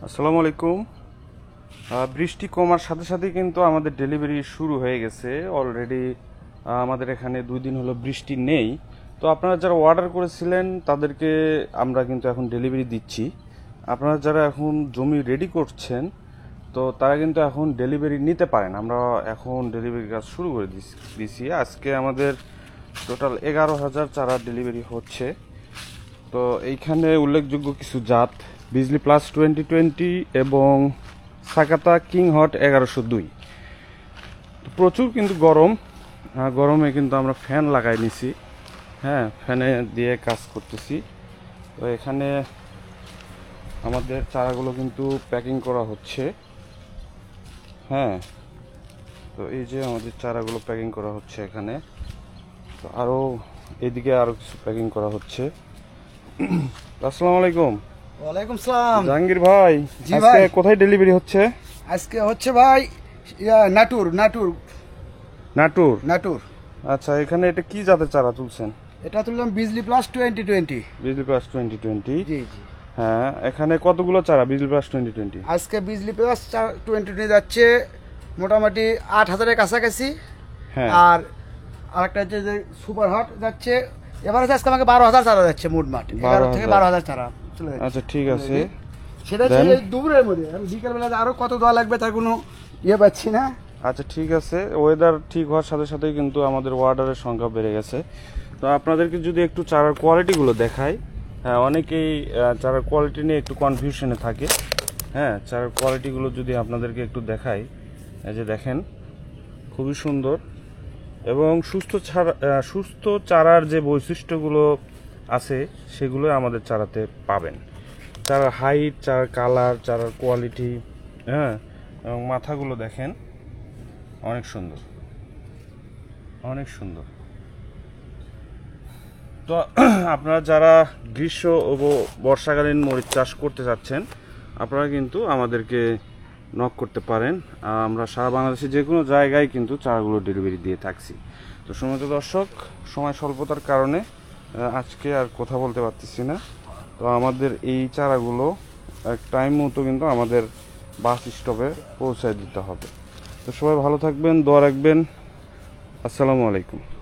আসসালামু আলাইকুম। বৃষ্টি কমার সাথে সাথে কিন্তু আমাদের ডেলিভারি শুরু হয়ে গেছে অলরেডি। আমাদের এখানে 2 দিন হলো বৃষ্টি নেই। তো আপনারা যারা অর্ডার করেছিলেন তাদেরকে আমরা কিন্তু এখন ডেলিভারি দিচ্ছি। আপনারা যারা এখন জমি রেডি করছেন তো তারা কিন্তু এখন ডেলিভারি নিতে পারেন। আমরা এখন ডেলিভারি কাজ শুরু করে দিছি। আজকে আমাদের টোটাল 11,000 চারা ডেলিভারি হচ্ছে। তো এইখানে উল্লেখযোগ্য কিছু জাত বিজলি প্লাস 2020 এবং সাকাতা কিং হট 1102। প্রচুর কিন্তু গরম, গরমে কিন্তু আমরা ফ্যান লাগাই নিছি। হ্যাঁ, ফ্যানে দিয়ে কাজ করতেছি। তো এখানে আমাদের চারাগুলো কিন্তু প্যাকিং করা হচ্ছে। হ্যাঁ, তো এই যে আমাদের চারাগুলো প্যাকিং করা হচ্ছে এখানে। তো আরও এদিকে আরও কিছু প্যাকিং করা হচ্ছে। আসসালামু আলাইকুম। ওয়ালাইকুম সালাম। জাহাঙ্গীর ভাই, জি আজকে ভাই। কোথায় ডেলিভারি হচ্ছে? আজকে হচ্ছে ভাই নাটুর নাটুর নাটোর। নাটুর। আচ্ছা, এখানে এটা কি জাতের চারা তুলছেন? এটা তুললাম বিজলি প্লাস 2020। বিজলি প্লাস 2020। জি জি। হ্যাঁ, এখানে কতগুলো চারা বিজলি প্লাস 2020? আজকে বিজলি প্লাস 2020 যাচ্ছে মোটামুটি 8,000-এর কাছাকাছি। হ্যাঁ। আর আরেকটা হচ্ছে যে সুপার হট যাচ্ছে, এবারে আজকে আমাকে 12,000 চারা যাচ্ছে মোটমাট, 11 থেকে 12,000 চারা চলে যাচ্ছে। আচ্ছা, ঠিক আছে। সেটা হচ্ছে Then? এই দুপুরের মধ্যে। আমি বিকেলবেলা আরো কত দেওয়া লাগবে তার কোনো পাচ্ছি না। আচ্ছা, ঠিক আছে। ওয়েদার ঠিক হওয়ার সাথে সাথেই কিন্তু আমাদের অর্ডারের সংখ্যা বেড়ে গেছে। তো আপনাদেরকে যদি একটু চারার কোয়ালিটিগুলো দেখাই। হ্যাঁ, অনেকেই চারার কোয়ালিটি নিয়ে একটু কনফিউশনে থাকে। হ্যাঁ, চারার কোয়ালিটিগুলো যদি আপনাদেরকে একটু দেখাই, এই যে দেখেন, খুবই সুন্দর এবং সুস্থ চারার যে বৈশিষ্ট্যগুলো আছে সেগুলো আমাদের চারাতে পাবেন। চারার হাইট, চারার কালার, চারার কোয়ালিটি, হ্যাঁ, এবং মাথাগুলো দেখেন, অনেক সুন্দর, অনেক সুন্দর। তো আপনারা যারা গ্রীষ্ম ও বর্ষাকালীন মরিচ চাষ করতে চাচ্ছেন আপনারা কিন্তু আমাদেরকে নক করতে পারেন। আমরা সারা বাংলাদেশে যে কোনো জায়গায় কিন্তু চারাগুলো ডেলিভারি দিয়ে থাকছি। তো সম্মানিত দর্শক, সময় স্বল্পতার কারণে আজকে আর কথা বলতে পারতেছি না। তো আমাদের এই চারাগুলো এক টাইম মতো কিন্তু আমাদের বাস স্টপে পৌঁছায় দিতে হবে। তো সবাই ভালো থাকবেন, দোয়া রাখবেন। আসসালামু আলাইকুম।